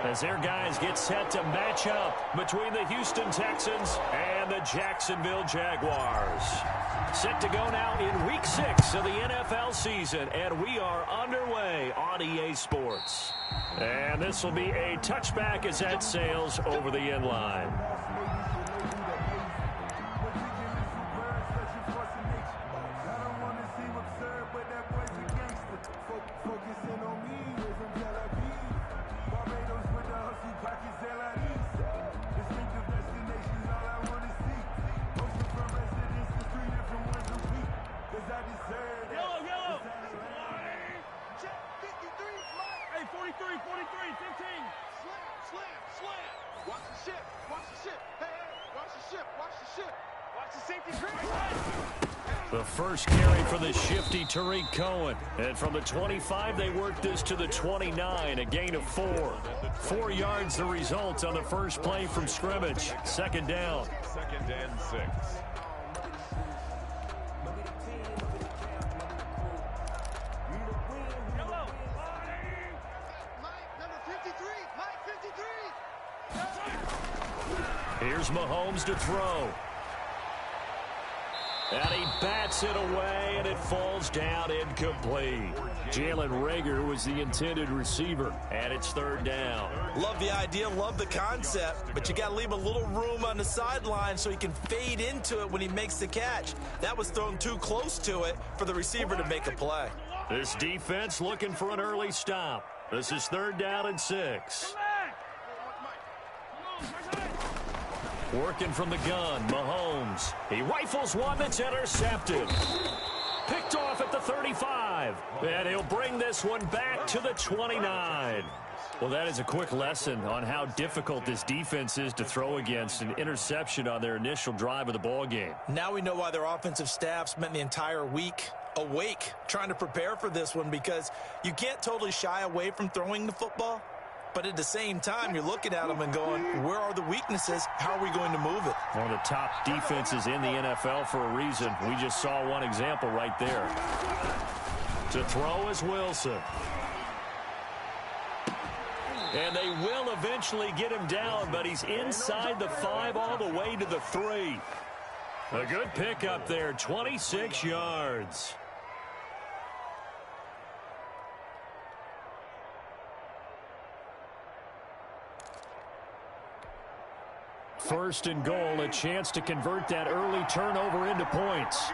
as their guys get set to match up between the Houston Texans and the Jacksonville Jaguars. Set to go now in Week 6 of the NFL season, and we are underway on EA Sports. And this will be a touchback as that sails over the end line. The first carry for the shifty Tariq Cohen. And from the 25, they worked this to the 29, a gain of 4. 4 yards the result on the first play from scrimmage. Second down. 2nd and 6. Here's Mahomes to throw. And he bats it away, and it falls down incomplete. Jalen Reagor was the intended receiver, and it's third down. Love the idea, love the concept, but you got to leave a little room on the sideline so he can fade into it when he makes the catch. That was thrown too close to it for the receiver to make a play. This defense looking for an early stop. This is third down and 6. Working from the gun, Mahomes. He rifles one that's intercepted. Picked off at the 35. And he'll bring this one back to the 29. Well, that is a quick lesson on how difficult this defense is to throw against. An interception on their initial drive of the ball game. Now we know why their offensive staff spent the entire week awake trying to prepare for this one, because you can't totally shy away from throwing the football. But at the same time, you're looking at them and going, where are the weaknesses? How are we going to move it? One of the top defenses in the NFL for a reason. We just saw one example right there. To throw is Wilson. And they will eventually get him down, but he's inside the 5 all the way to the 3. A good pick up there, 26 yards. First and goal, a chance to convert that early turnover into points.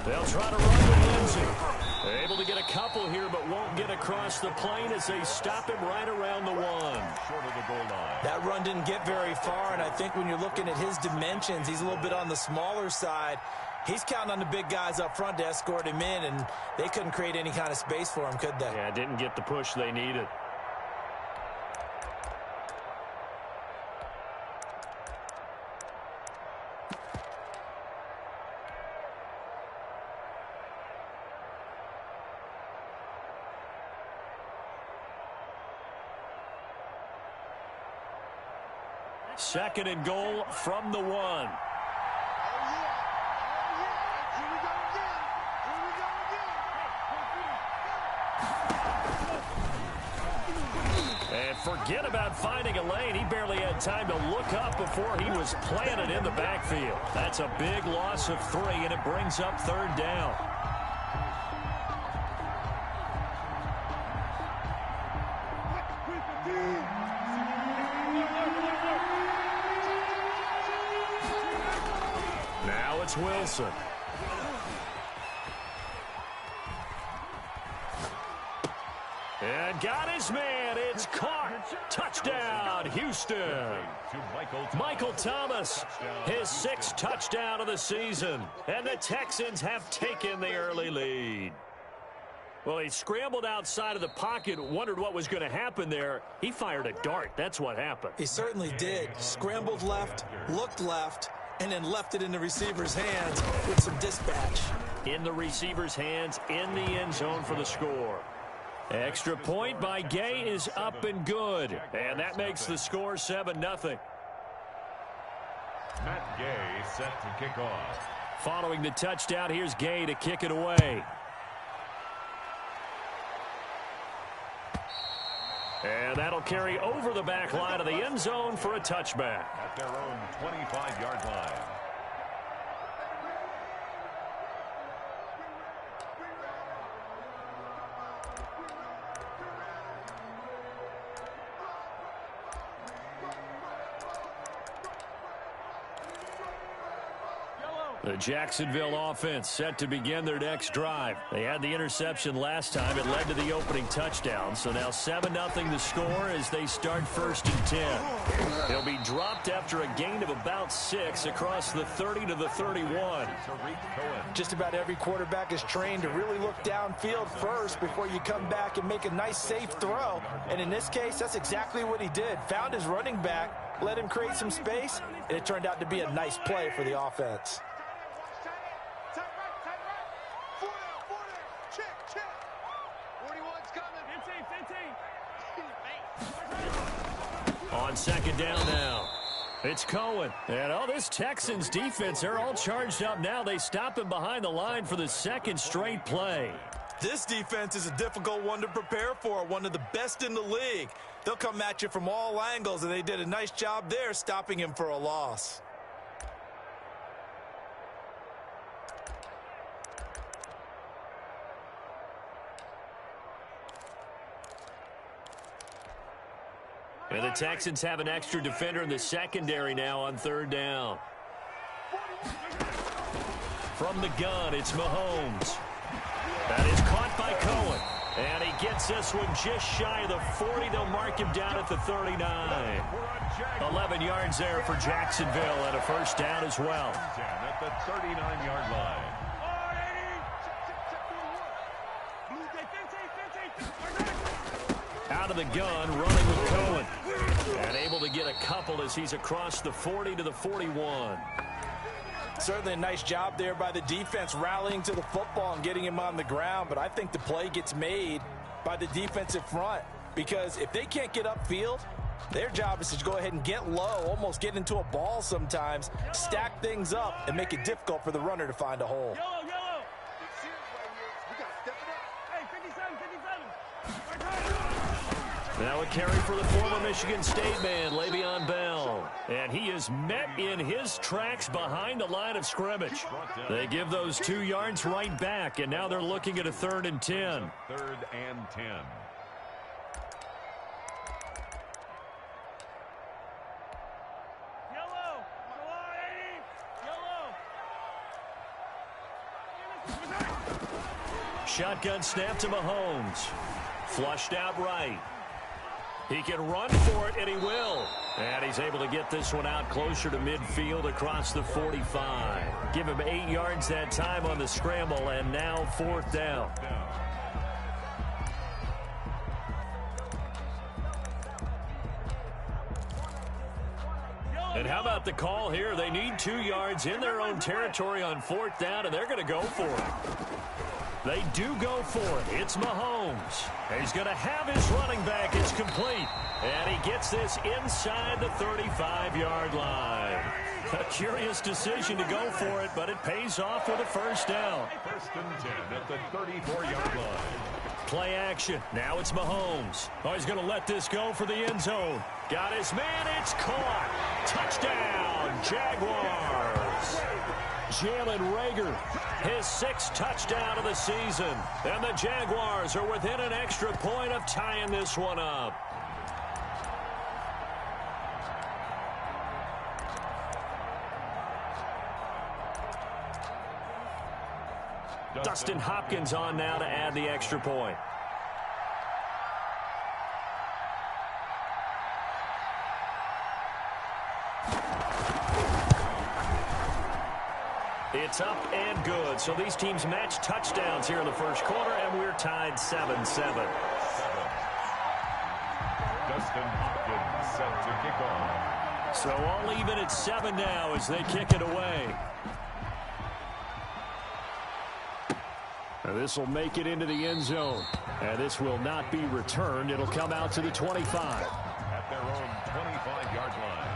They'll try to run with Lindsay. Able to get a couple here, but won't get across the plane as they stop him right around the 1. Short of the goal line. That run didn't get very far, and I think when you're looking at his dimensions, he's a little bit on the smaller side. He's counting on the big guys up front to escort him in, and they couldn't create any kind of space for him, could they? Yeah, didn't get the push they needed. Second and goal from the 1. And forget about finding a lane. He barely had time to look up before he was planted in the backfield. That's a big loss of 3, and it brings up third down. Now it's Wilson. And got his man. It's caught. Touchdown, Houston. Michael Thomas, his 6th touchdown of the season. And the Texans have taken the early lead. Well, he scrambled outside of the pocket, wondered what was going to happen there. He fired a dart. That's what happened. He certainly did. Scrambled left, looked left, and then left it in the receiver's hands with some dispatch. In the receiver's hands, in the end zone for the score. Extra point by Gay is up and good. And that makes the score 7-0. Matt Gay set to kick off. Following the touchdown, here's Gay to kick it away. And that'll carry over the back line of the end zone for a touchback. At their own 25-yard line. The Jacksonville offense set to begin their next drive. They had the interception last time. It led to the opening touchdown. So now 7-0 the score as they start 1st and 10. They'll be dropped after a gain of about 6 across the 30 to the 31. Just about every quarterback is trained to really look downfield first before you come back and make a nice, safe throw. And in this case, that's exactly what he did. Found his running back, let him create some space, and it turned out to be a nice play for the offense. On 2nd down now. It's Cohen. And this Texans defense, they're all charged up now. They stop him behind the line for the 2nd straight play. This defense is a difficult one to prepare for, one of the best in the league. They'll come at you from all angles, and they did a nice job there stopping him for a loss. And the Texans have an extra defender in the secondary now on 3rd down. From the gun, it's Mahomes. That is caught by Cohen. And he gets this one just shy of the 40. They'll mark him down at the 39. 11 yards there for Jacksonville and a 1st down as well. At the 39-yard line. Out of the gun, running with Cohen. And able to get a couple as he's across the 40 to the 41. Certainly a nice job there by the defense rallying to the football and getting him on the ground. But I think the play gets made by the defensive front. Because if they can't get upfield, their job is to go ahead and get low, almost get into a ball sometimes, stack things up, and make it difficult for the runner to find a hole. Now a carry for the former Michigan State man, Le'Veon Bell. And he is met in his tracks behind the line of scrimmage. They give those 2 yards right back, and now they're looking at a 3rd and 10. 3rd and 10. Shotgun snap to Mahomes. Flushed out right. He can run for it, and he will. And he's able to get this one out closer to midfield across the 45. Give him 8 yards that time on the scramble, and now 4th down. And how about the call here? They need 2 yards in their own territory on 4th down, and they're going to go for it. They do go for it. It's Mahomes. He's going to have his running back. It's complete. And he gets this inside the 35-yard line. A curious decision to go for it, but it pays off with a 1st down. 1st and 10 at the 34-yard line. Play action. Now it's Mahomes. Oh, he's going to let this go for the end zone. Got his man. It's caught. Touchdown, Jaguars. Jalen Reagor, his 6th touchdown of the season. And the Jaguars are within an extra point of tying this one up. Dustin Hopkins on now to add the extra point. It's up and good. So these teams match touchdowns here in the 1st quarter, and we're tied 7-7. Dustin Hopkins set to kick off. So all even at 7 now as they kick it away. This will make it into the end zone. And this will not be returned. It'll come out to the 25. At their own 25-yard line.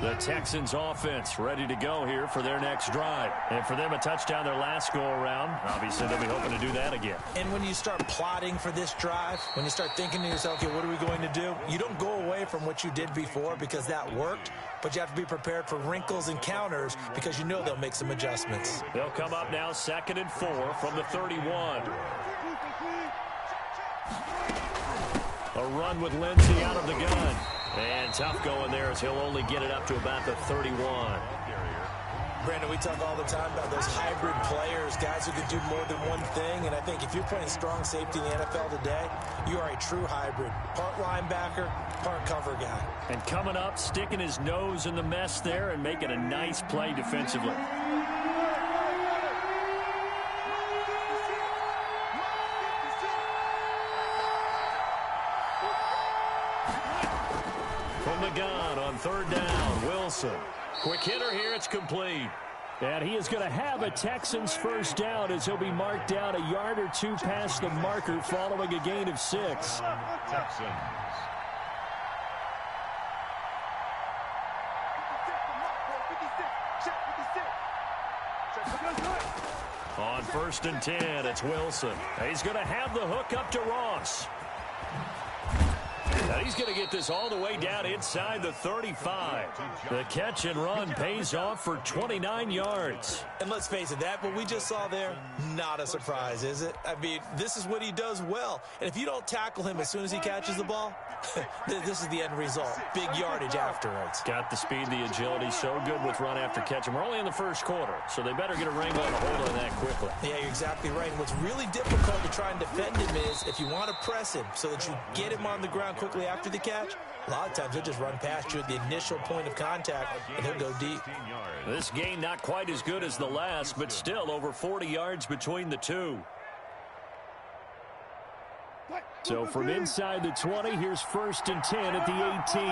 The Texans offense ready to go here for their next drive. And for them, a touchdown their last go-around. Obviously, they'll be hoping to do that again. And when you start plotting for this drive, when you start thinking to yourself, okay, what are we going to do? You don't go away from what you did before because that worked, but you have to be prepared for wrinkles and counters because you know they'll make some adjustments. They'll come up now 2nd and 4 from the 31. A run with Lindsey out of the gun. And tough going there as he'll only get it up to about the 31. Brandon, we talk all the time about those hybrid players, guys who can do more than one thing. And I think if you're playing strong safety in the NFL today, you are a true hybrid. Part linebacker, part cover guy. And coming up, sticking his nose in the mess there and making a nice play defensively. From the gun on 3rd down, Wilson. Quick hitter here, it's complete. And he is going to have a Texans first down as he'll be marked down a yard or two past the marker following a gain of 6. Texans. On 1st and 10, it's Wilson. He's going to have the hook up to Ross. Now he's going to get this all the way down inside the 35. The catch and run pays off for 29 yards. And let's face it, that what we just saw there, not a surprise, is it? I mean, this is what he does well. And if you don't tackle him as soon as he catches the ball, this is the end result. Big yardage afterwards. Got the speed, the agility, so good with run after catch. And we're only in the first quarter, so they better get a wrangle and a hold on that quickly. Yeah, you're exactly right. And what's really difficult to try and defend him is if you want to press him so that you get him on the ground quickly after the catch, a lot of times he'll just run past you at the initial point of contact, and he'll go deep. This gain not quite as good as the last, but still over 40 yards between the two. So from inside the 20, here's 1st and 10 at the 18.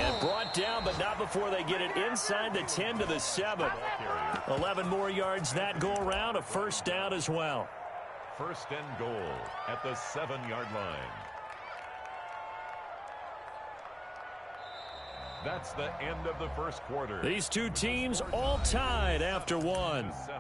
And brought down, but not before they get it inside the 10 to the 7. 11 more yards that go around, a first down as well. 1st and goal at the 7-yard line. That's the end of the first quarter. These two teams all tied after one. 7.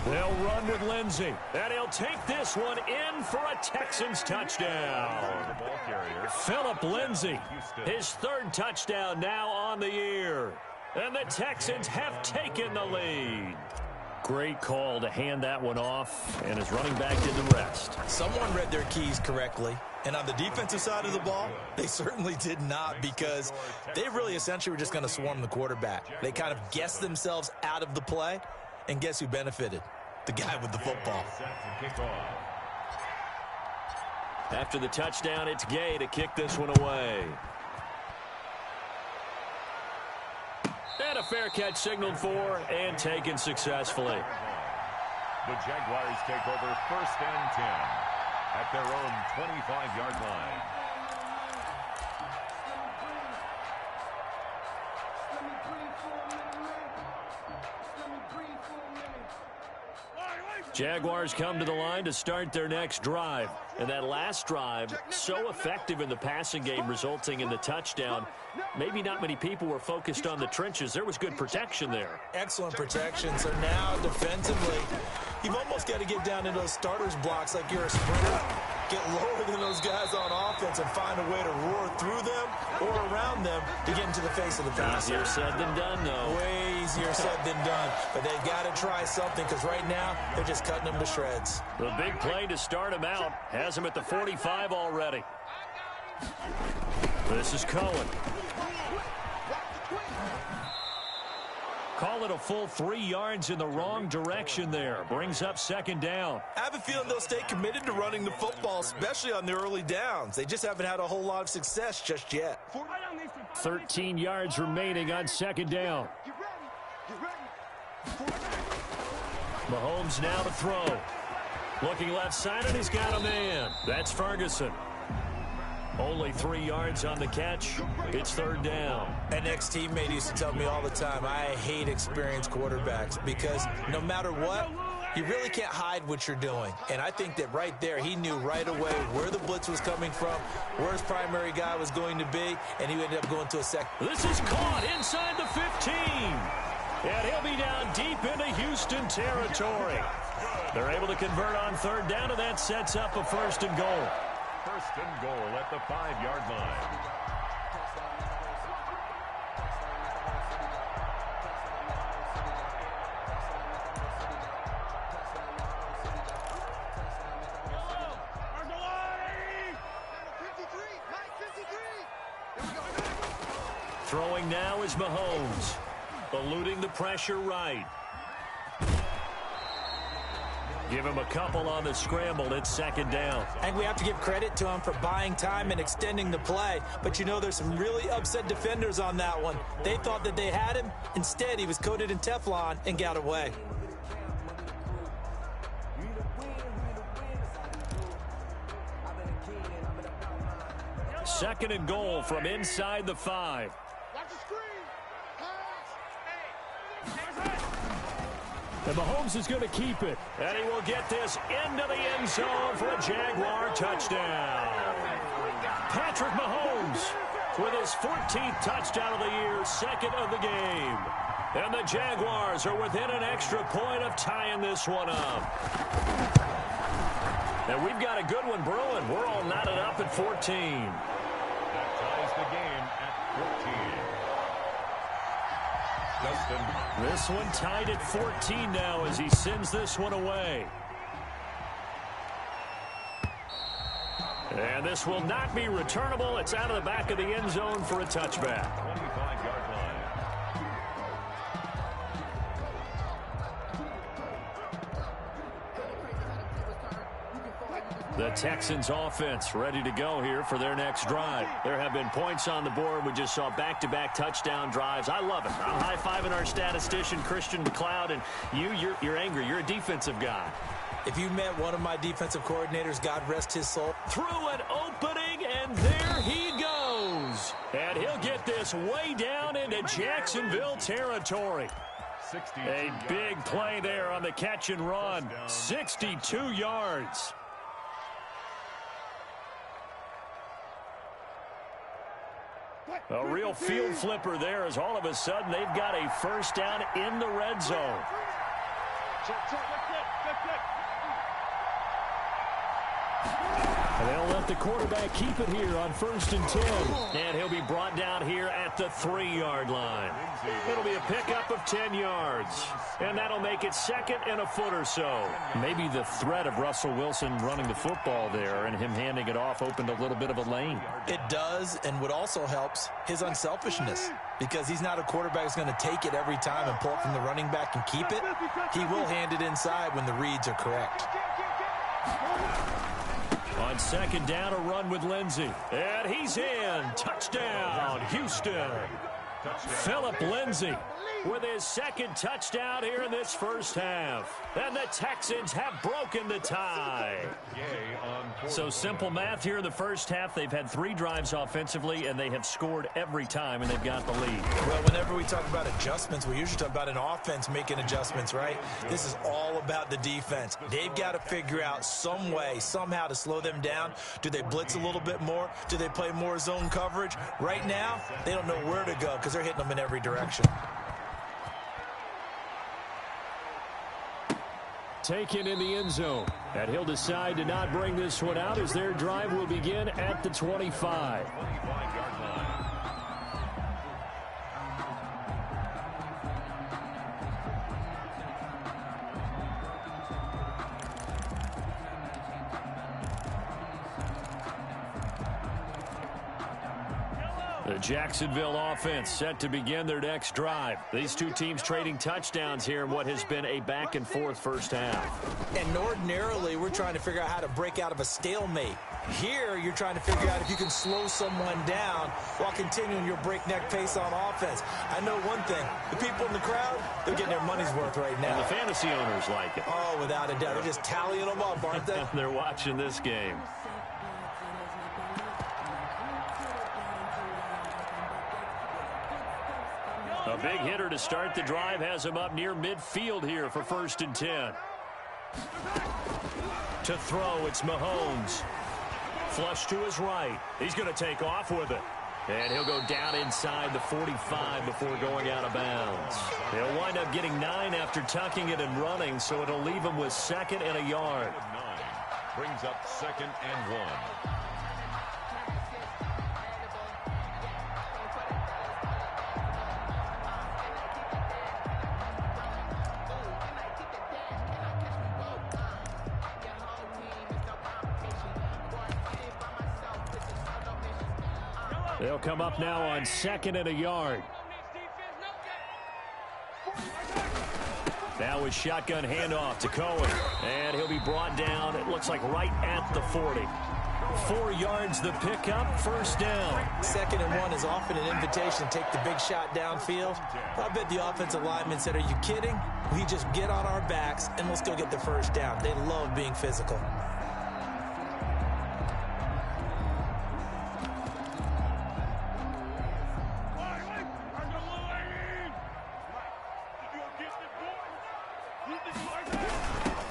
They'll run with Lindsey, and he'll take this one in for a Texans touchdown. Phillip Lindsey, his 3rd touchdown now on the year. And the Texans have taken the lead. Great call to hand that one off, and his running back did the rest. Someone read their keys correctly. And on the defensive side of the ball, they certainly did not, because they really essentially were just going to swarm the quarterback. They kind of guessed themselves out of the play, and guess who benefited? The guy with the football. After the touchdown, it's Gay to kick this one away. And a fair catch signaled for and taken successfully. The Jaguars take over 1st and 10 at their own 25-yard line. Jaguars come to the line to start their next drive. And that last drive, so effective in the passing game, resulting in the touchdown. Maybe not many people were focused on the trenches. There was good protection there. Excellent protection. So now defensively, you've almost got to get down into those starters blocks like you're a sprinter. Get lower than those guys on offense and find a way to roar through them or around them to get into the face of the passer. Easier said than done, though. Way easier said than done. But they've got to try something, because right now they're just cutting them to shreds. The big play to start him out has him at the 45 already. This is Cohen. Call it a full 3 yards in the wrong direction there. Brings up second down. I have a feeling they'll stay committed to running the football, especially on the early downs. They just haven't had a whole lot of success just yet. 13 yards remaining on second down. Mahomes now to throw. Looking left side, and he's got a man. That's Ferguson. Only 3 yards on the catch. It's third down. An ex-teammate used to tell me all the time, I hate experienced quarterbacks because no matter what, you really can't hide what you're doing. And I think that right there, he knew right away where the blitz was coming from, where his primary guy was going to be, and he ended up going to a second. This is caught inside the 15. And he'll be down deep into Houston territory. They're able to convert on third down, and that sets up a first and goal. First and goal at the 5-yard line. Throwing now is Mahomes. Eluding the pressure right. Give him a couple on the scramble. It's second down. And we have to give credit to him for buying time and extending the play. But, you know, there's some really upset defenders on that one. They thought that they had him. Instead, he was coated in Teflon and got away. Second and goal from inside the 5. And Mahomes is going to keep it. And he will get this into the end zone for a Jaguar touchdown. Patrick Mahomes with his 14th touchdown of the year, second of the game. And the Jaguars are within an extra point of tying this one up. And we've got a good one brewing. We're all knotted up at 14. That ties the game at 14. This one tied at 14 now as he sends this one away. And this will not be returnable. It's out of the back of the end zone for a touchback. 25-yard line. The Texans offense ready to go here for their next drive. There have been points on the board. We just saw back-to-back touchdown drives. I love it. I'm high-fiving our statistician, Christian McLeod, and you're angry. You're a defensive guy. If you met one of my defensive coordinators, God rest his soul. Through an opening, and there he goes. And he'll get this way down into Jacksonville territory. A big play there on the catch and run. 62 yards. A real field flipper there as all of a sudden they've got a first down in the red zone. And they'll let the quarterback keep it here on 1st and 10. And he'll be brought down here at the 3-yard line. It'll be a pickup of 10 yards. And that'll make it second and a foot or so. Maybe the threat of Russell Wilson running the football there and him handing it off opened a little bit of a lane. It does, and what also helps, his unselfishness. Because he's not a quarterback who's going to take it every time and pull it from the running back and keep it. He will hand it inside when the reads are correct. On second down, a run with Lindsey. And he's in. Touchdown, Houston. Philip Lindsey with his second touchdown here in this first half. And the Texans have broken the tie. So simple math here in the first half. They've had 3 drives offensively, and they have scored every time, and they've got the lead. Well, whenever we talk about adjustments, we usually talk about an offense making adjustments, right? This is all about the defense. They've got to figure out some way, somehow to slow them down. Do they blitz a little bit more? Do they play more zone coverage? Right now, they don't know where to go because they're hitting them in every direction. Taken in the end zone. And he'll decide to not bring this one out as their drive will begin at the 25. 25-yard line. The Jacksonville offense set to begin their next drive. These two teams trading touchdowns here in what has been a back-and-forth first half. And ordinarily, we're trying to figure out how to break out of a stalemate. Here, you're trying to figure out if you can slow someone down while continuing your breakneck pace on offense. I know one thing. The people in the crowd, they're getting their money's worth right now. And the fantasy owners like it. Oh, without a doubt. They're just tallying them up, aren't they? They're watching this game. A big hitter to start the drive has him up near midfield here for 1st and 10. To throw, it's Mahomes. Flush to his right. He's going to take off with it. And he'll go down inside the 45 before going out of bounds. He'll wind up getting 9 after tucking it and running, so it'll leave him with 2nd and a yard. 9 brings up 2nd and 1. They'll come up now on 2nd and a yard. Now with shotgun handoff to Cohen. And he'll be brought down, it looks like right at the 40. 4 yards the pickup, 1st down. 2nd and 1 is often an invitation to take the big shot downfield. I bet the offensive lineman said, are you kidding? We just get on our backs and let's go get the 1st down. They love being physical.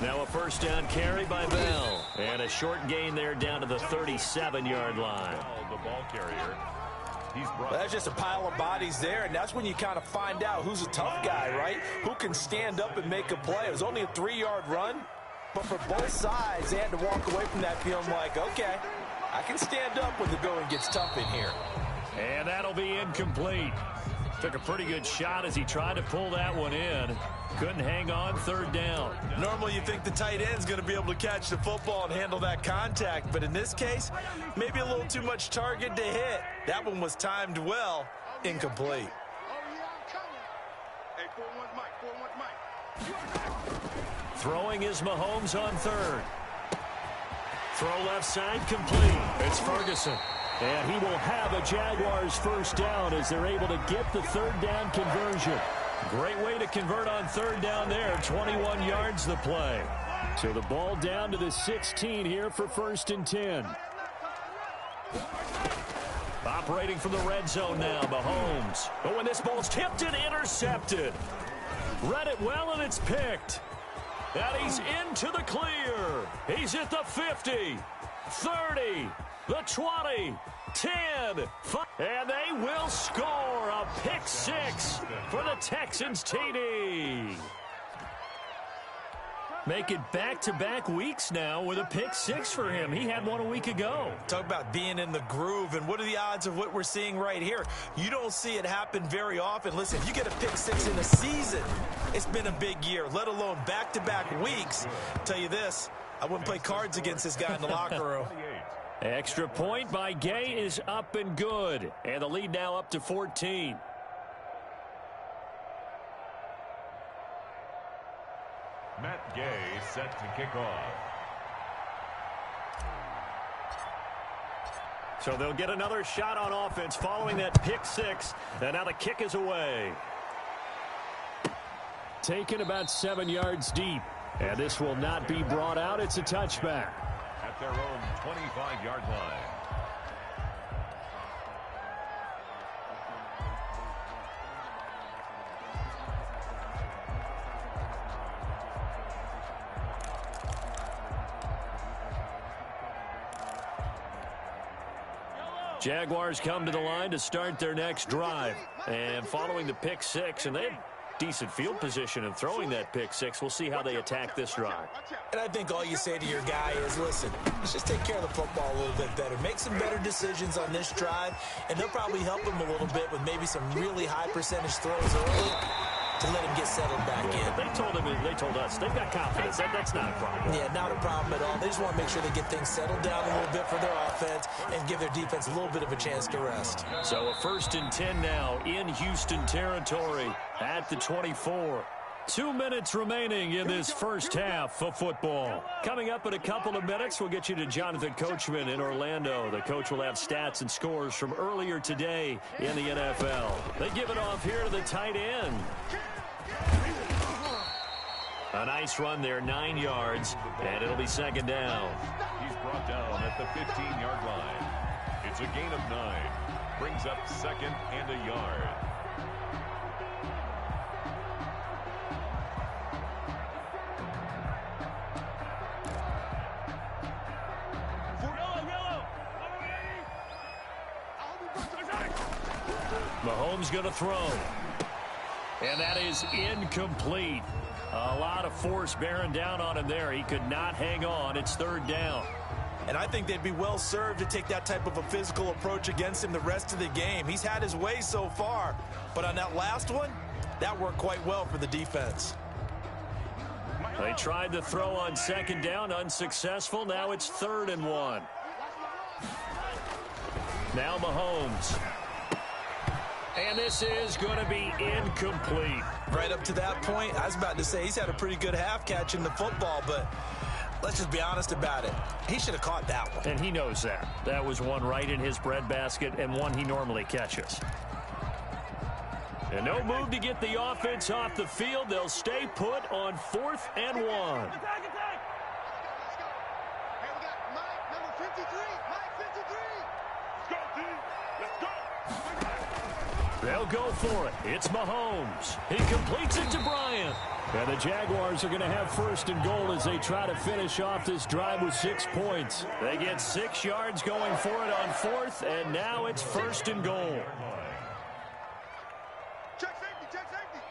Now a 1st down carry by Bell. And a short gain there down to the 37-yard line. The ball carrier. Well, that's just a pile of bodies there, and that's when you kind of find out who's a tough guy, right? Who can stand up and make a play. It was only a 3-yard run, but for both sides, they had to walk away from that feeling like, okay, I can stand up when the going gets tough in here. And that'll be incomplete. Took a pretty good shot as he tried to pull that one in. Couldn't hang on, 3rd down. Normally you think the tight end's going to be able to catch the football and handle that contact, but in this case, maybe a little too much target to hit. That one was timed well, incomplete. Throwing is Mahomes on 3rd. Throw left side complete. It's Ferguson. And he will have a Jaguars 1st down as they're able to get the 3rd down conversion. Great way to convert on 3rd down there. 21 yards the play. So the ball down to the 16 here for 1st and 10. Operating from the red zone now, Mahomes. Oh, and this ball's tipped and intercepted. Read it well, and it's picked. And he's into the clear. He's at the 50, 30, the 20, 10, 5, and they will score a pick 6 for the Texans TD. Make it back-to-back weeks now with a pick 6 for him. He had one a week ago. Talk about being in the groove, and what are the odds of what we're seeing right here? You don't see it happen very often. Listen, if you get a pick 6 in a season, it's been a big year, let alone back-to-back weeks. I'll tell you this, I wouldn't play cards against this guy in the locker room. Extra point by Gay is up and good. And the lead now up to 14. Matt Gay set to kick off. So they'll get another shot on offense following that pick 6. And now the kick is away. Taken about 7 yards deep. And this will not be brought out. It's a touchback. At their own 25-yard line. Jaguars come to the line to start their next drive. And following the pick 6, and they have decent field position and throwing that pick 6. We'll see how they attack this drive. And I think all you say to your guy is, listen, let's just take care of the football a little bit better. Make some better decisions on this drive, and they'll probably help him a little bit with maybe some really high percentage throws early. to let him get settled back in. They told us they've got confidence. That's not a problem. Yeah, not a problem at all. They just want to make sure they get things settled down a little bit for their offense and give their defense a little bit of a chance to rest. So a 1st and 10 now in Houston territory at the 24. 2 minutes remaining in this first half of football. Coming up in a couple of minutes, we'll get you to Jonathan Coachman in Orlando. The coach will have stats and scores from earlier today in the NFL. They give it off here to the tight end. A nice run there, 9 yards, and it'll be 2nd down. He's brought down at the 15-yard line. It's a gain of 9. Brings up 2nd and a yard. Mahomes going to throw. And that is incomplete. A lot of force bearing down on him there. He could not hang on. It's 3rd down. And I think they'd be well served to take that type of a physical approach against him the rest of the game. He's had his way so far. But on that last one, that worked quite well for the defense. They tried to throw on 2nd down, unsuccessful. Now it's 3rd and 1. Now Mahomes. And this is going to be incomplete. Right up to that point, I was about to say he's had a pretty good half catching the football, but let's just be honest about it. He should have caught that one. And he knows that. That was one right in his breadbasket and one he normally catches. And no move to get the offense off the field. They'll stay put on 4th and 1. They'll go for it. It's Mahomes. He completes it to Bryant. And the Jaguars are going to have 1st and goal as they try to finish off this drive with 6 points. They get 6 yards going for it on 4th, and now it's 1st and goal. Check safety.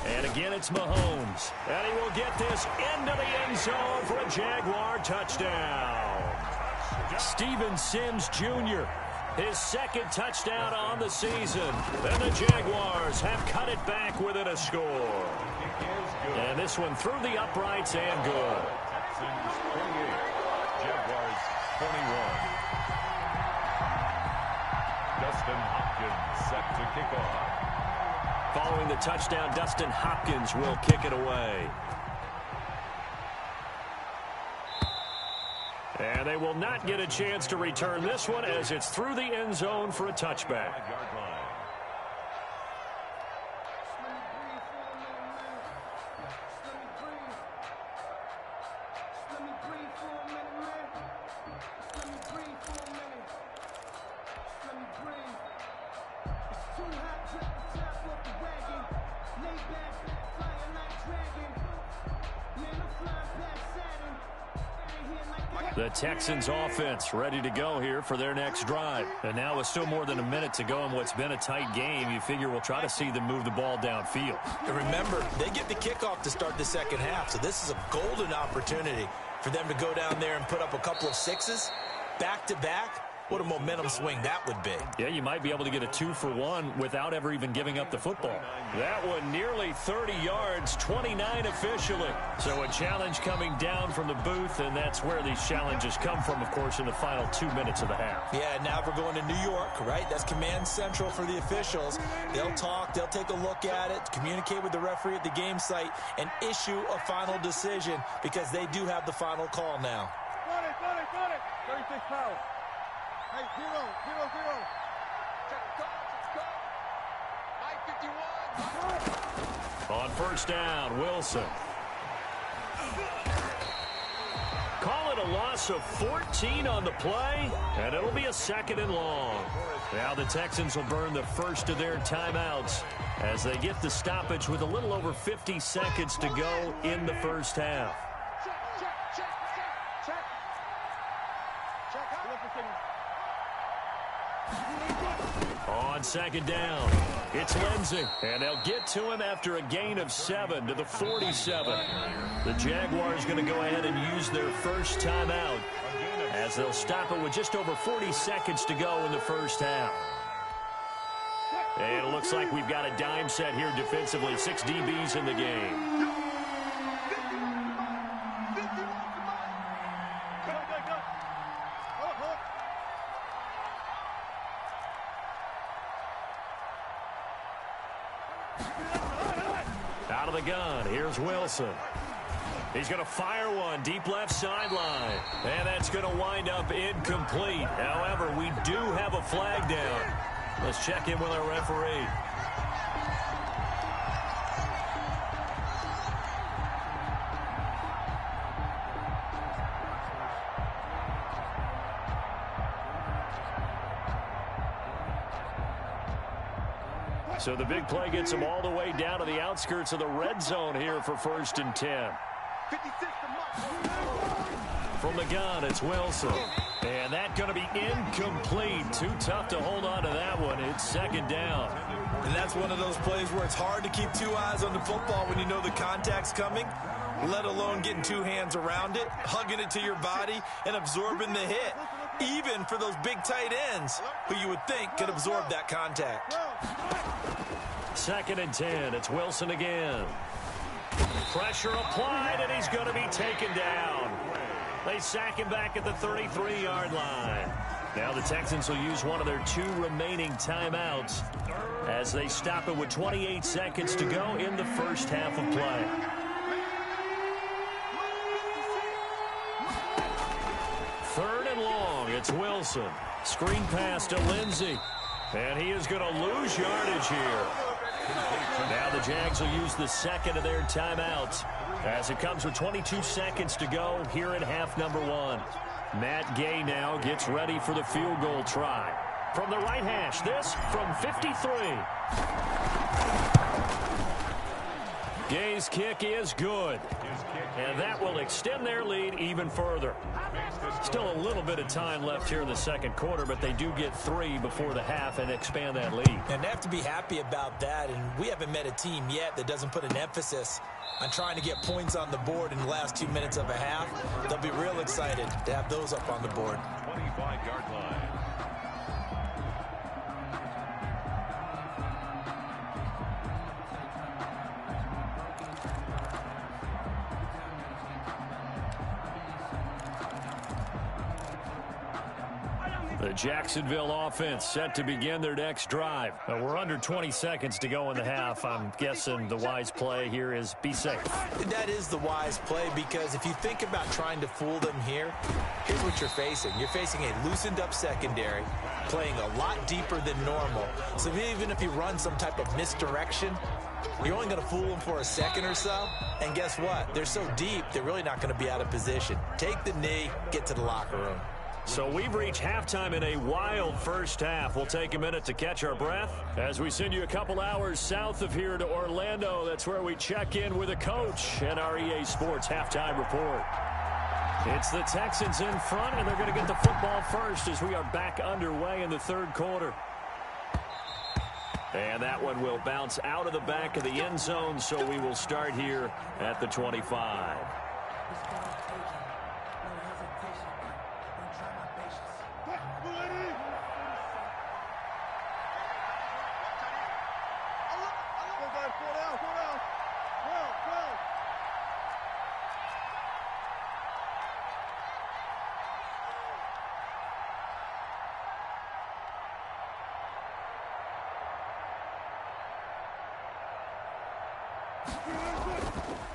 And again, it's Mahomes. And he will get this into the end zone for a Jaguar touchdown. Steven Sims Jr., his 2nd touchdown on the season. And the Jaguars have cut it back within a score. And this one through the uprights and good. Texans 28, Jaguars 21. Dustin Hopkins set to kick off. Following the touchdown, Dustin Hopkins will kick it away. And they will not get a chance to return this one as it's through the end zone for a touchback. 5-yard line. The Texans offense ready to go here for their next drive. And now with still more than a minute to go in what's been a tight game, you figure we'll try to see them move the ball downfield. And remember, they get the kickoff to start the 2nd half, so this is a golden opportunity for them to go down there and put up a couple of 6s back-to-back. What a momentum swing that would be. Yeah, you might be able to get a 2-for-1 without ever even giving up the football. That one nearly 30 yards, 29 officially. So a challenge coming down from the booth, and that's where these challenges come from, of course, in the final 2 minutes of the half. Yeah, now we're going to New York, right? That's command central for the officials. They'll talk, they'll take a look at it, communicate with the referee at the game site, and issue a final decision because they do have the final call now. Got it. 36 pounds. Hey, 0. Check, go. On 1st down, Wilson. Call it a loss of 14 on the play, and it'll be a 2nd and long. Now the Texans will burn the first of their timeouts as they get the stoppage with a little over 50 seconds to go in the first half. On 2nd down, it's Lindsey, and they'll get to him after a gain of 7 to the 47. The Jaguars going to go ahead and use their first timeout as they'll stop it with just over 40 seconds to go in the first half. And it looks like we've got a dime set here defensively. 6 DBs in the game. Out of the gun, here's Wilson. He's going to fire one deep left sideline. And that's going to wind up incomplete. However, we do have a flag down. Let's check in with our referee. So the big play gets him all the way down to the outskirts of the red zone here for 1st and 10. From the gun, it's Wilson. And that's going to be incomplete. Too tough to hold on to that one. It's 2nd down. And that's one of those plays where it's hard to keep 2 eyes on the football when you know the contact's coming, let alone getting 2 hands around it, hugging it to your body, and absorbing the hit. Even for those big tight ends who you would think could absorb that contact. 2nd and 10. It's Wilson again. Pressure applied, and he's going to be taken down. They sack him back at the 33-yard line. Now the Texans will use one of their 2 remaining timeouts as they stop it with 28 seconds to go in the first half of play. Third and long, it's Wilson. Screen pass to Lindsey. And he is going to lose yardage here. Now the Jags will use the 2nd of their timeouts as it comes with 22 seconds to go here in half number 1. Matt Gay now gets ready for the field goal try. From the right hash, this from 53. Gay's kick is good. And that will extend their lead even further. Still a little bit of time left here in the 2nd quarter, but they do get 3 before the half and expand that lead. And they have to be happy about that, and we haven't met a team yet that doesn't put an emphasis on trying to get points on the board in the last 2 minutes of a half. They'll be real excited to have those up on the board. 25-yard line. The Jacksonville offense set to begin their next drive. We're under 20 seconds to go in the half. I'm guessing the wise play here is be safe. That is the wise play, because if you think about trying to fool them here, here's what you're facing. You're facing a loosened up secondary, playing a lot deeper than normal. So even if you run some type of misdirection, you're only going to fool them for a second or so. And guess what? They're so deep, they're really not going to be out of position. Take the knee, get to the locker room. So we've reached halftime in a wild first half. We'll take a minute to catch our breath as we send you a couple hours south of here to Orlando. That's where we check in with a coach and our EA Sports halftime report. It's the Texans in front, and they're going to get the football first as we are back underway in the 3rd quarter. And that one will bounce out of the back of the end zone, so we will start here at the 25.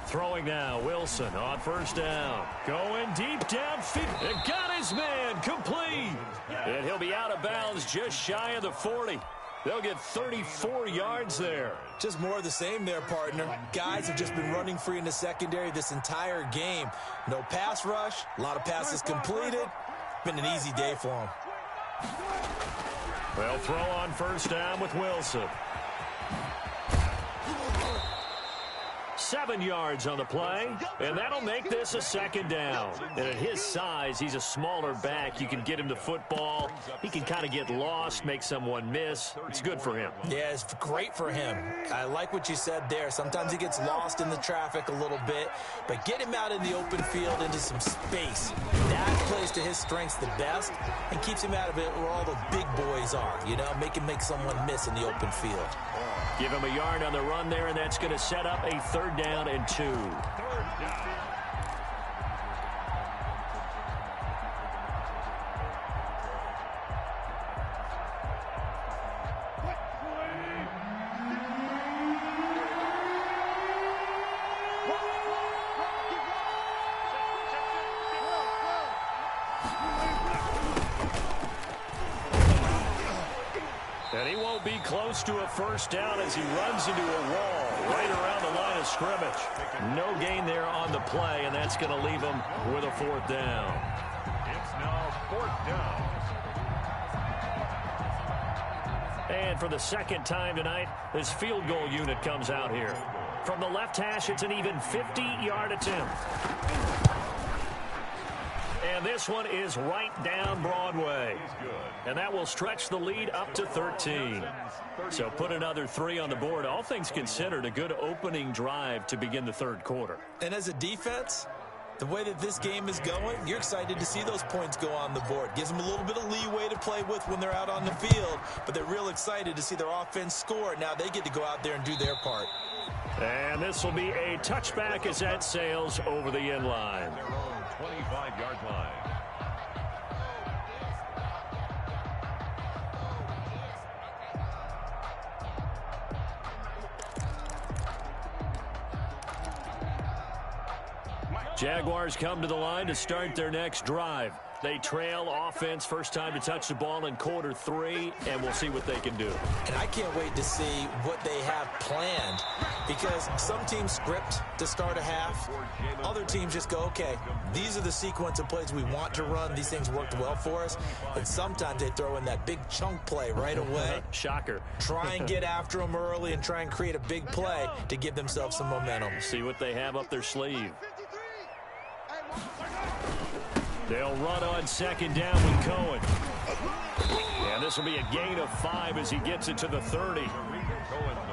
Throwing now, Wilson on 1st down. Going deep downfield. And got his man complete. And he'll be out of bounds just shy of the 40. They'll get 34 yards there. Just more of the same there, partner. Guys have just been running free in the secondary this entire game. No pass rush, a lot of passes completed. Been an easy day for them. They'll throw on 1st down with Wilson. 7 yards on the play, and that'll make this a 2nd down. And at his size, he's a smaller back. You can get him the football. He can kind of get lost, make someone miss. It's good for him. Yeah, it's great for him. I like what you said there. Sometimes he gets lost in the traffic a little bit, but get him out in the open field into some space. That plays to his strengths the best and keeps him out of it where all the big boys are, you know, make him make someone miss in the open field. Give him a yard on the run there, and that's going to set up a 3rd down and 2. 3rd down. And he won't be close to a 1st down as he runs into a wall right around the line of scrimmage. No gain there on the play, and that's going to leave him with a 4th down. It's now 4th down. And for the 2nd time tonight, this field goal unit comes out here. From the left hash, it's an even 50-yard attempt. And this one is right down Broadway. And that will stretch the lead up to 13. So put another 3 on the board. All things considered, a good opening drive to begin the 3rd quarter. And as a defense, the way that this game is going, you're excited to see those points go on the board. Gives them a little bit of leeway to play with when they're out on the field, but they're real excited to see their offense score. Now they get to go out there and do their part. And this will be a touchback as that sails over the end line. Their own 25-yard line. Jaguars come to the line to start their next drive. They trail offense, first time to touch the ball in quarter 3, and we'll see what they can do. And I can't wait to see what they have planned, because some teams script to start a half. Other teams just go, okay, these are the sequence of plays we want to run. These things worked well for us. And sometimes they throw in that big chunk play right away. Shocker. Try and get after them early and try and create a big play to give themselves some momentum. See what they have up their sleeve. They'll run on 2nd down with Cohen. And this will be a gain of 5 as he gets it to the 30.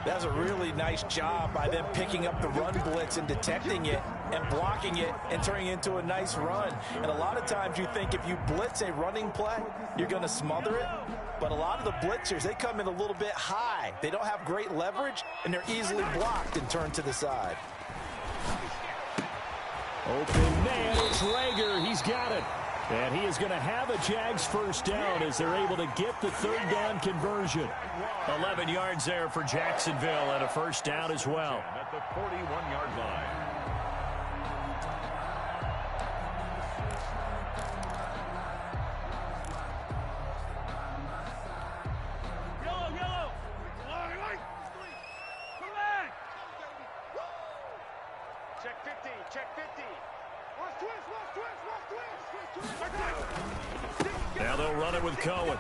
That's a really nice job by them picking up the run blitz and detecting it and blocking it and turning it into a nice run. And a lot of times you think if you blitz a running play, you're going to smother it. But a lot of the blitzers, they come in a little bit high. They don't have great leverage, and they're easily blocked and turned to the side. Open man, it's Rager. He's got it. And he is going to have a Jags 1st down as they're able to get the 3rd down conversion. 11 yards there for Jacksonville and a 1st down as well. At the 41-yard line. Now they'll run it with Cohen.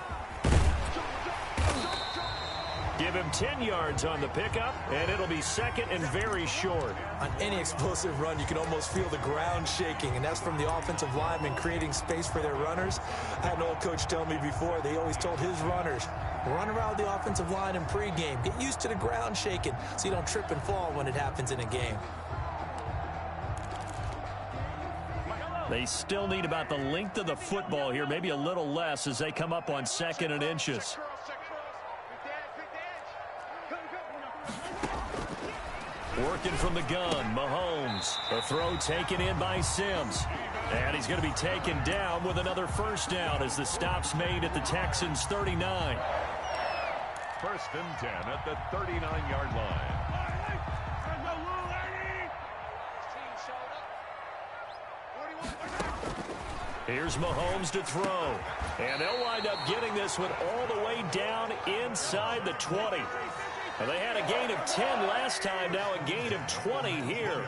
Give him 10 yards on the pickup, and it'll be 2nd and very short. On any explosive run, you can almost feel the ground shaking, and that's from the offensive linemen creating space for their runners. I had an old coach tell me before, they always told his runners, run around the offensive line in pregame. Get used to the ground shaking so you don't trip and fall when it happens in a game. They still need about the length of the football here, maybe a little less as they come up on 2nd and inches. Working from the gun, Mahomes. The throw taken in by Sims. And he's going to be taken down with another 1st down as the stop's made at the Texans' 39. 1st and 10 at the 39-yard line. Here's Mahomes to throw. And they'll wind up getting this one all the way down inside the 20. And they had a gain of 10 last time, now a gain of 20 here.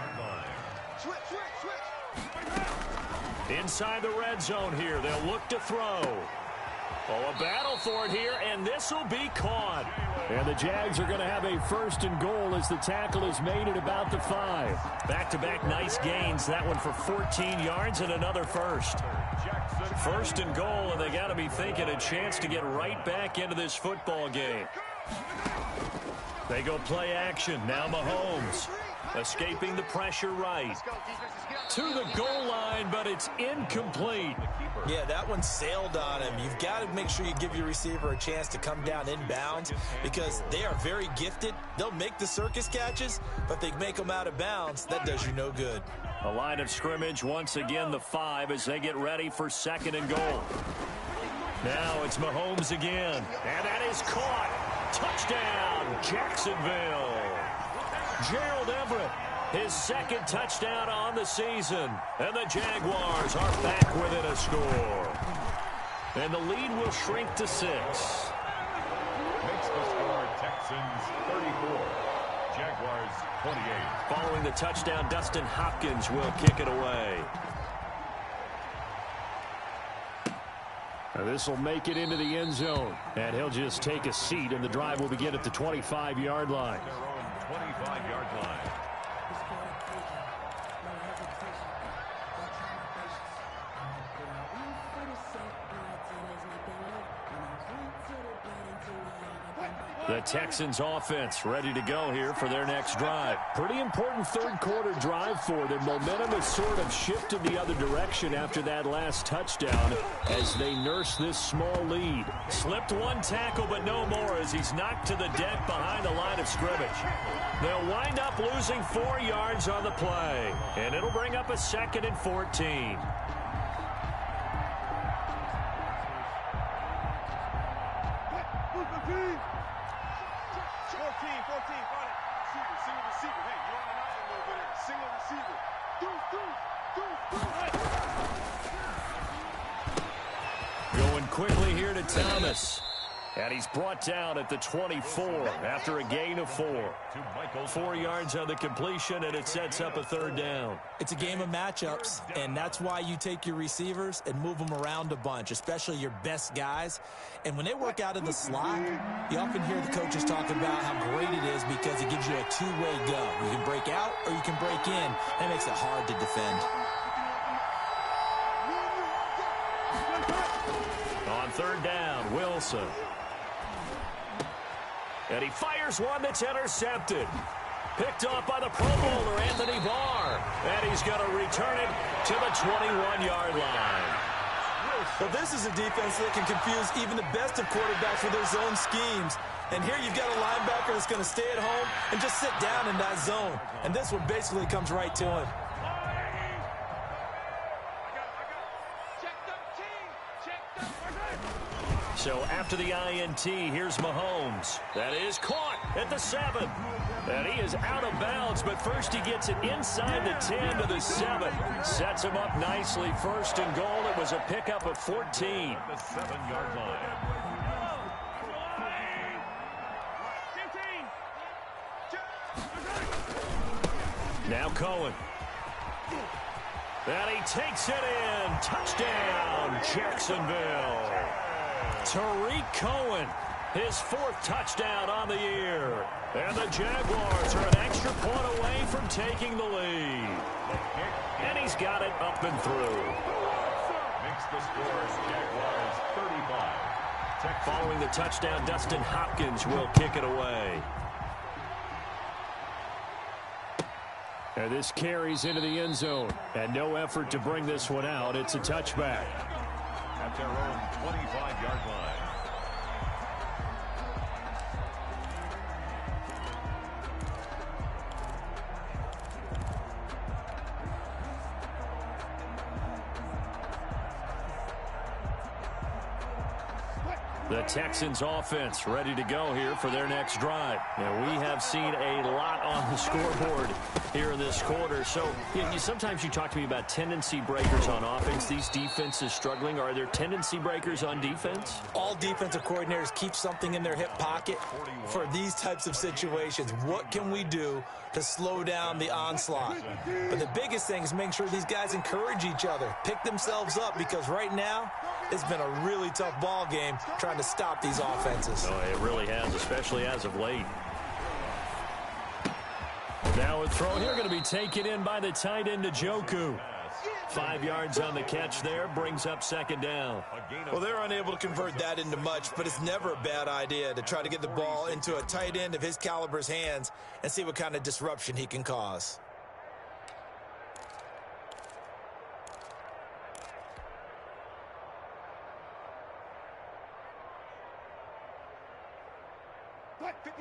Inside the red zone here, they'll look to throw. Oh, a battle for it here, and this will be caught. And the Jags are going to have a 1st and goal as the tackle is made at about the 5. Back-to-back nice gains. That one for 14 yards and another 1st. 1st and goal, and they got to be thinking a chance to get right back into this football game. They go play action. Now Mahomes. Escaping the pressure right. To the goal line, but it's incomplete. Yeah, that one sailed on him. You've got to make sure you give your receiver a chance to come down inbounds because they are very gifted. They'll make the circus catches, but they make them out of bounds. That does you no good. A line of scrimmage, once again the 5 as they get ready for 2nd and goal. Now it's Mahomes again, and that is caught. Touchdown, Jacksonville. Gerald Everett, his 2nd touchdown on the season. And the Jaguars are back within a score. And the lead will shrink to 6. Makes the score Texans 34. Jaguars 28. Following the touchdown, Dustin Hopkins will kick it away. This will make it into the end zone. And he'll just take a seat, and the drive will begin at the 25-yard line. Their own 25-yard line. The Texans offense ready to go here for their next drive. Pretty important third quarter drive for them. Momentum has sort of shifted the other direction after that last touchdown as they nurse this small lead. Slipped one tackle, but no more as he's knocked to the deck behind the line of scrimmage. They'll wind up losing 4 yards on the play, and it'll bring up a 2nd and 14. Going quickly here to Thomas. And he's brought down at the 24 after a gain of 4. 4 yards on the completion, and it sets up a 3rd down. It's a game of matchups, and that's why you take your receivers and move them around a bunch, especially your best guys. And when they work out of the slot, you often hear the coaches talk about how great it is because it gives you a two-way go. You can break out or you can break in. That makes it hard to defend. On 3rd down, Wilson. And he fires one that's intercepted. Picked off by the Pro Bowler, Anthony Barr. And he's going to return it to the 21-yard line. Well, this is a defense that can confuse even the best of quarterbacks with their zone schemes. And here you've got a linebacker that's going to stay at home and just sit down in that zone. And this one basically comes right to him. So after the INT, here's Mahomes. That is caught at the 7. And he is out of bounds, but first he gets it inside the 10 to the 7. Sets him up nicely. 1st and goal. It was a pickup of 14. The 7-yard line. Now Cohen. And he takes it in. Touchdown, Jacksonville. Tariq Cohen, his 4th touchdown on the year. And the Jaguars are an extra point away from taking the lead. And he's got it up and through. Makes the score Jaguars 35. Following the touchdown, Dustin Hopkins will kick it away. And this carries into the end zone. And no effort to bring this one out. It's a touchback. At their own 25-yard line. The Texans offense ready to go here for their next drive. And we have seen a lot on the scoreboard here in this quarter. So sometimes you talk to me about tendency breakers on offense. These defenses struggling. Are there tendency breakers on defense? All defensive coordinators keep something in their hip pocket for these types of situations. What can we do to slow down the onslaught? But the biggest thing is make sure these guys encourage each other, pick themselves up, because right now it's been a really tough ball game trying to stop these offenses. Oh, it really has, especially as of late. Now a throw here going to be taken in by the tight end, Njoku. 5 yards on the catch there, brings up second down. Well, they're unable to convert that into much, but it's never a bad idea to try to get the ball into a tight end of his caliber's hands and see what kind of disruption he can cause.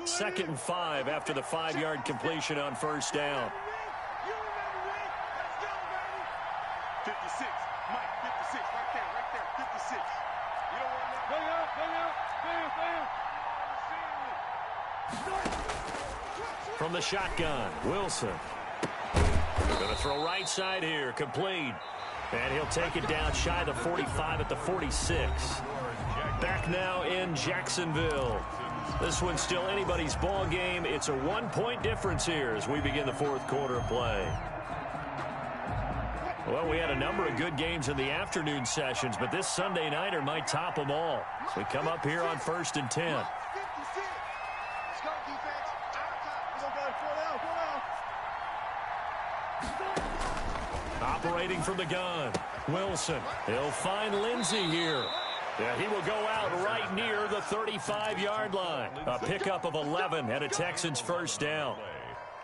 Second and 5 after the 5-yard completion on first down. 56. Mike, 56. Right there. 56. You don't want that. From the shotgun, Wilson. Going to throw right side here, complete. And he'll take it down shy of the 45 at the 46. Back now in Jacksonville. This one's still anybody's ball game. It's a 1-point difference here as we begin the fourth quarter of play. Well, we had a number of good games in the afternoon sessions, but this Sunday nighter might top them all. So we come up here on 1st and 10. Operating from the gun, Wilson. He'll find Lindsey here. Yeah, he will go out right near the 35-yard line. A pickup of 11 and a Texans first down.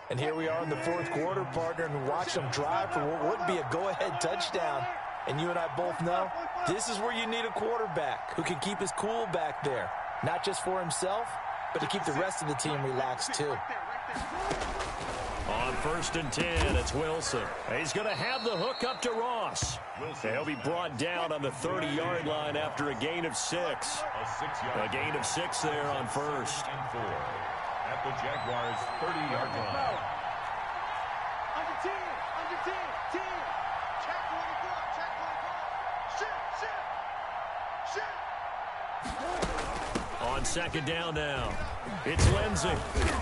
And here we are in the fourth quarter, partner, and watch them drive for what would be a go-ahead touchdown. And you and I both know this is where you need a quarterback who can keep his cool back there. Not just for himself, but to keep the rest of the team relaxed too. On 1st and 10, it's Wilson. He's going to have the hook up to Ross. He'll be brought down on the 30-yard line after a gain of 6. A gain of 6 there on first. At the Jaguars' 30-yard line. Under 10. Check 24. On second down now, it's Lindsey.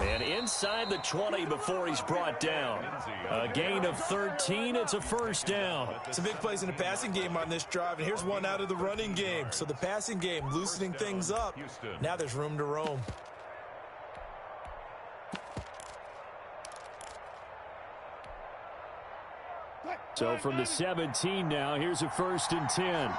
And inside the 20 before he's brought down. A gain of 13. It's a first down. Some big plays in the passing game on this drive, and here's one out of the running game. So the passing game loosening things up. Now there's room to roam. So from the 17 now, here's a 1st and 10. 14.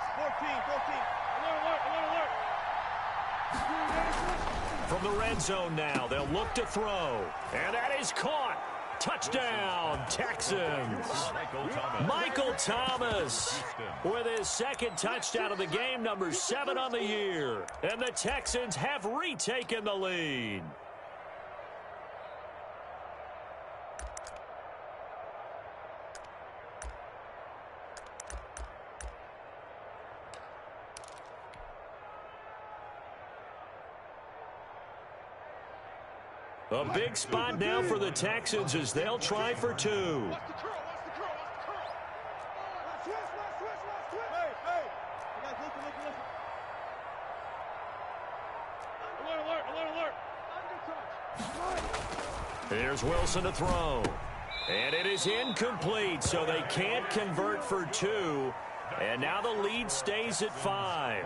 From the red zone now, they'll look to throw. And that is caught. Touchdown, Texans. Michael Thomas with his second touchdown of the game, number 7 on the year. And the Texans have retaken the lead. A big spot now for the Texans as they'll try for 2. Here's Wilson to throw. And it is incomplete, so they can't convert for 2. And now the lead stays at 5.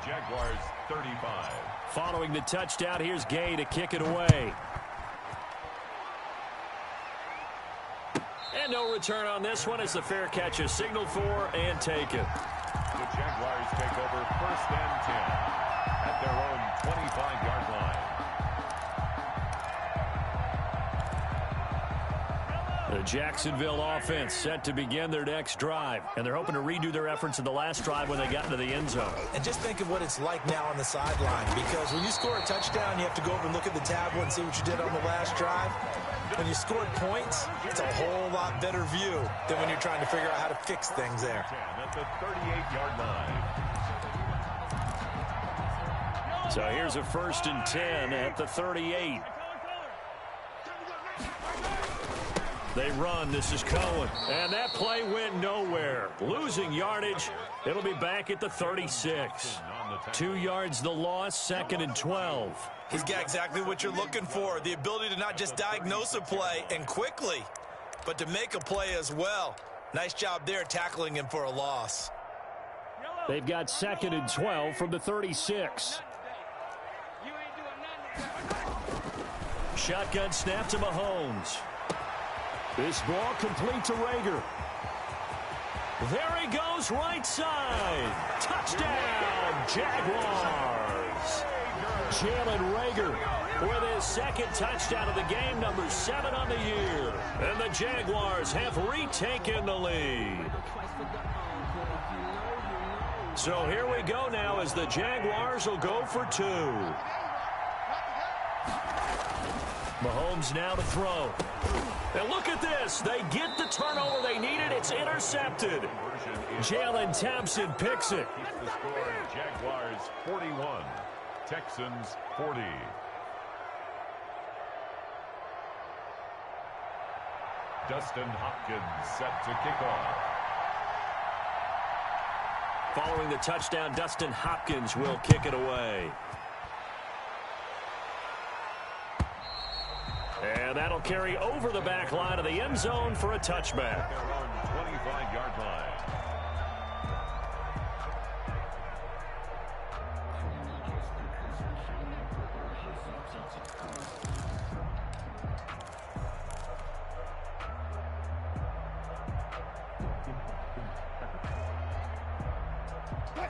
Jaguars 35. Following the touchdown, here's Gay to kick it away. And no return on this one as the fair catch is signaled for and taken. The Jaguars take over 1st and 10 at their own 25-yard line. The Jacksonville offense set to begin their next drive, and they're hoping to redo their efforts in the last drive when they got into the end zone. And just think of what it's like now on the sideline, because when you score a touchdown, you have to go over and look at the tablet and see what you did on the last drive. When you scored points, it's a whole lot better view than when you're trying to figure out how to fix things there. At the 38-yard line. So here's a 1st and 10 at the 38. They run. This is Cohen. And that play went nowhere. Losing yardage. It'll be back at the 36. 2 yards the loss, 2nd and 12. He's got exactly what you're looking for. The ability to not just diagnose a play and quickly, but to make a play as well. Nice job there tackling him for a loss. They've got 2nd and 12 from the 36. Shotgun snap to Mahomes. This ball complete to Rager. There he goes, right side. Touchdown, Jaguars. Jalen Reagor with his second touchdown of the game, number 7 on the year. And the Jaguars have retaken the lead. So here we go now as the Jaguars will go for 2. Mahomes now to throw. And look at this. They get the turnover they needed. It's intercepted. Jalen Thompson picks it. The score, Jaguars 41, Texans 40. Dustin Hopkins set to kick off. Following the touchdown, Dustin Hopkins will kick it away. And that'll carry over the back line of the end zone for a touchback. Their own 25-yard line.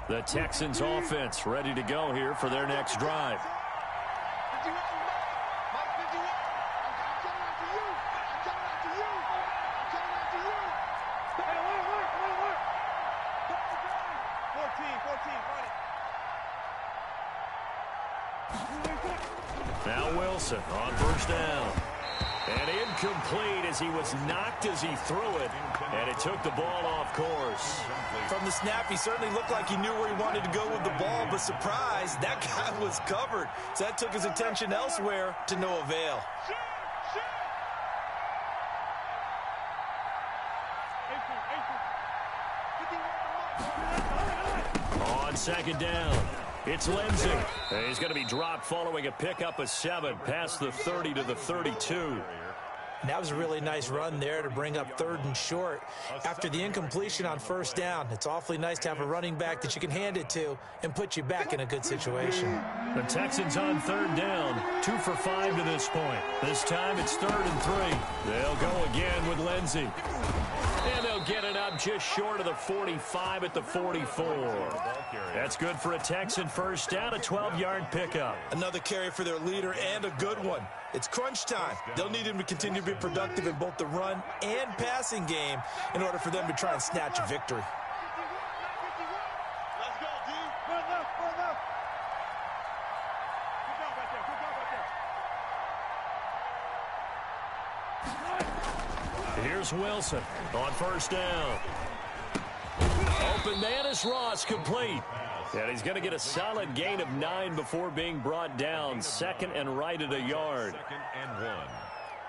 The Texans offense ready to go here for their next drive. Now Wilson on first down. And incomplete as he was knocked as he threw it. And it took the ball off course. From the snap, he certainly looked like he knew where he wanted to go with the ball, but surprise, that guy was covered. So that took his attention elsewhere to no avail. On second down, it's Lindsey. And he's going to be dropped following a pickup of 7 past the 30 to the 32. And that was a really nice run there to bring up 3rd and short. After the incompletion on first down, it's awfully nice to have a running back that you can hand it to and put you back in a good situation. The Texans on 3rd down, 2 for 5 to this point. This time it's 3rd and 3. They'll go again with Lindsey. And they'll get it up just short of the 45 at the 44. That's good for a Texan first down, a 12-yard pickup. Another carry for their leader and a good one. It's crunch time. They'll need him to continue to be productive in both the run and passing game in order for them to try and snatch a victory. Let's go, D. Good enough, good enough. Good job right there, good job right there. Here's Wilson on first down. Open man is Ross, complete. And he's going to get a solid gain of 9 before being brought down. 2nd and right at a yard. 2nd and 1.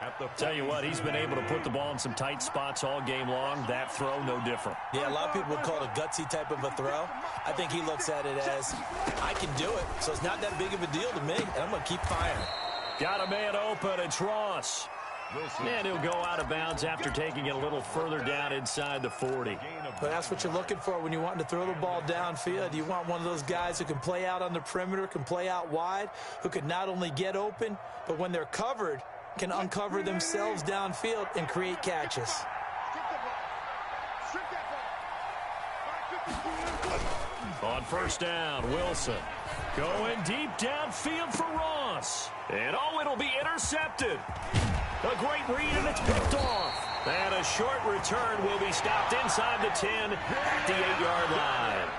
At the Tell you what, he's been able to put the ball in some tight spots all game long. That throw, no different. Yeah, a lot of people would call it a gutsy type of a throw. I think he looks at it as, I can do it, so it's not that big of a deal to me, and I'm going to keep firing. Got a man open, it's Ross. And he'll go out of bounds after taking it a little further down inside the 40. But that's what you're looking for when you want to throw the ball downfield. You want one of those guys who can play out on the perimeter, can play out wide, who can not only get open, but when they're covered, can uncover themselves downfield and create catches. On first down, Wilson going deep downfield for Ross. And it'll be intercepted. A great read, and it's picked off. And a short return will be stopped inside the 10 at the 8-yard line.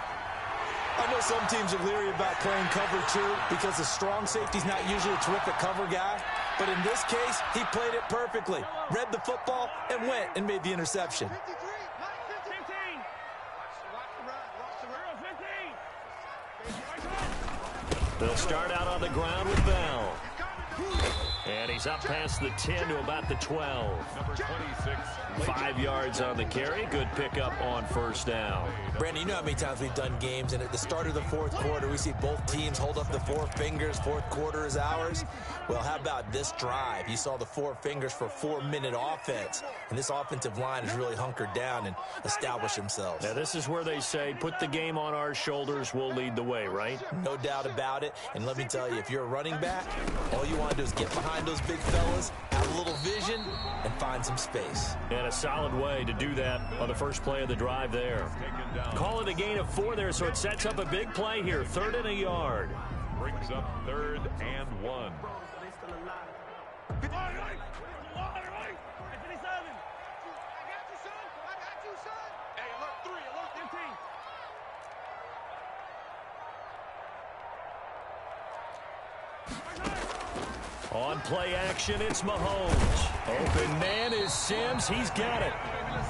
I know some teams are leery about playing cover 2 because the strong safety's not usually a terrific cover guy. But in this case, he played it perfectly. Read the football and went and made the interception. They'll start out on the ground with Bell. And he's up past the 10 to about the 12. Number 26. 5 yards on the carry. Good pickup on first down. Brandon, you know how many times we've done games, and at the start of the 4th quarter, we see both teams hold up the 4 fingers. 4th quarter is ours. Well, how about this drive? You saw the 4 fingers for 4-minute offense, and this offensive line has really hunkered down and established themselves. Now, this is where they say, put the game on our shoulders, we'll lead the way, right? No doubt about it. And let me tell you, if you're a running back, all you want to do is get behind behind those big fellas, have a little vision, and find some space. And a solid way to do that on the first play of the drive there. Call it a gain of 4 there, so it sets up a big play here. 3rd and a yard. Brings up 3rd and 1. On play action, it's Mahomes. Open man is Sims. He's got it.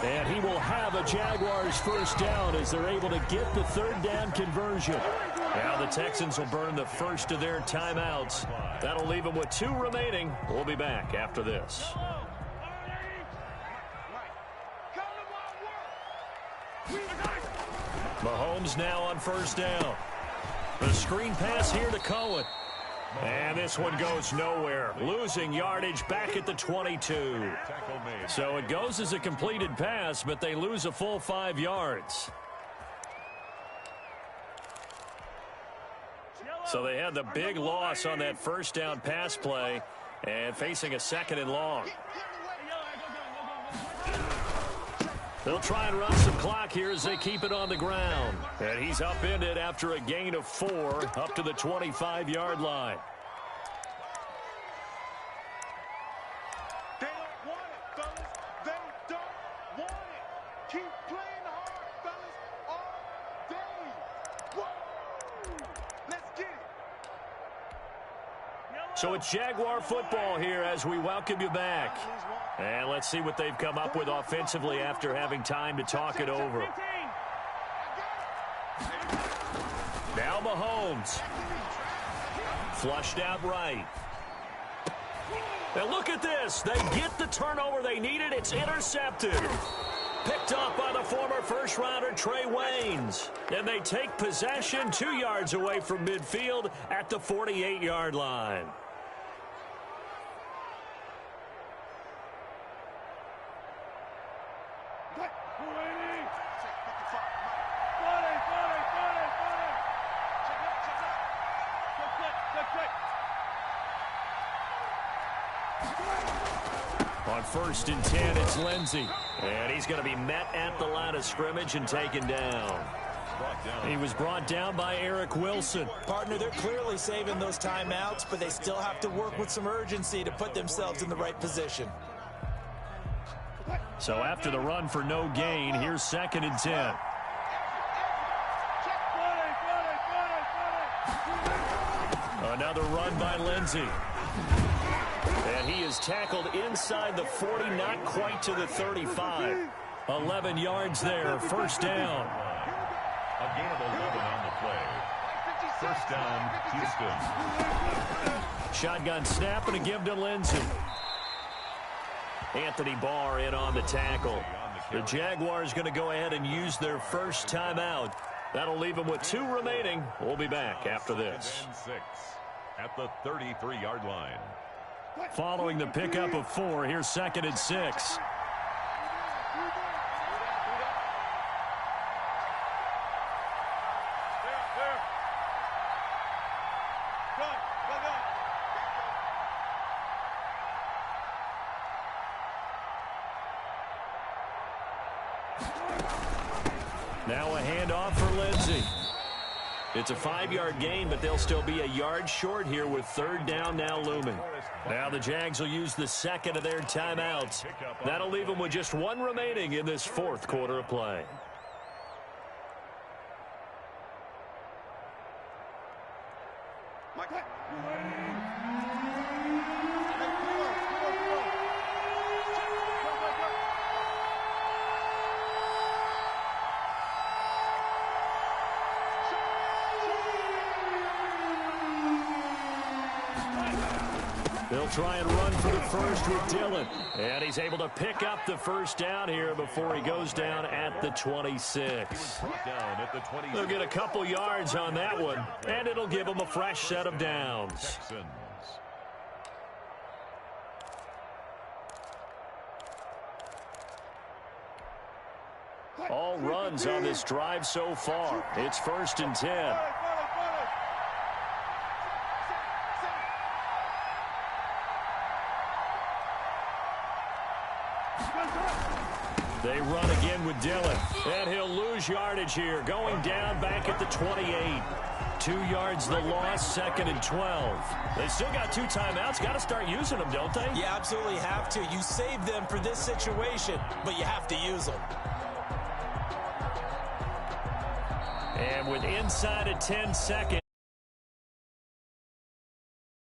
And he will have a Jaguars first down as they're able to get the 3rd down conversion. Now the Texans will burn the first of their timeouts. That'll leave them with 2 remaining. We'll be back after this. Mahomes now on first down. The screen pass here to Cohen. And this one goes nowhere. Losing yardage back at the 22. So it goes as a completed pass, but they lose a full 5 yards. So they had the big loss on that first down pass play and facing a 2nd and long. They'll try and run some clock here as they keep it on the ground. And he's upended after a gain of 4 up to the 25-yard line. They don't want it, fellas. They don't want it. Keep playing hard, fellas, all day. Woo! Let's get it. So it's Jaguar football here as we welcome you back. And let's see what they've come up with offensively after having time to talk it over. Now Mahomes. Flushed out right. And look at this. They get the turnover they needed. It's intercepted. Picked off by the former first-rounder Trey Waynes. And they take possession 2 yards away from midfield at the 48-yard line. On 1st and 10, it's Lindsey. And he's going to be met at the line of scrimmage and taken down. He was brought down by Eric Wilson. Partner, they're clearly saving those timeouts, but they still have to work with some urgency to put themselves in the right position. So after the run for no gain, here's 2nd and 10. Another run by Lindsey. And he is tackled inside the 40, not quite to the 35. 11 yards there, first down. A gain of 11 on the play. First down, Houston. Shotgun snap and a give to Lindsey. Anthony Barr in on the tackle. The Jaguars going to go ahead and use their first timeout. That'll leave them with 2 remaining. We'll be back after this. 6 at the 33-yard line. Following the pickup of 4, here's 2nd and 6. Now a handoff for Lindsey. It's a 5-yard gain, but they'll still be a yard short here with 3rd down now looming. Now the Jags will use the 2nd of their timeouts. That'll leave them with just 1 remaining in this 4th quarter of play. They'll try and run for the first with Dillon. And he's able to pick up the first down here before he goes down at the 26. They'll get a couple yards on that one, and it'll give them a fresh set of downs. All runs on this drive so far. It's 1st and 10. They run again with Dillon. And he'll lose yardage here. Going down back at the 28. 2 yards the loss, 2nd and 12. They still got 2 timeouts. Got to start using them, don't they? You absolutely have to. You save them for this situation, but you have to use them. And with inside of 10 seconds.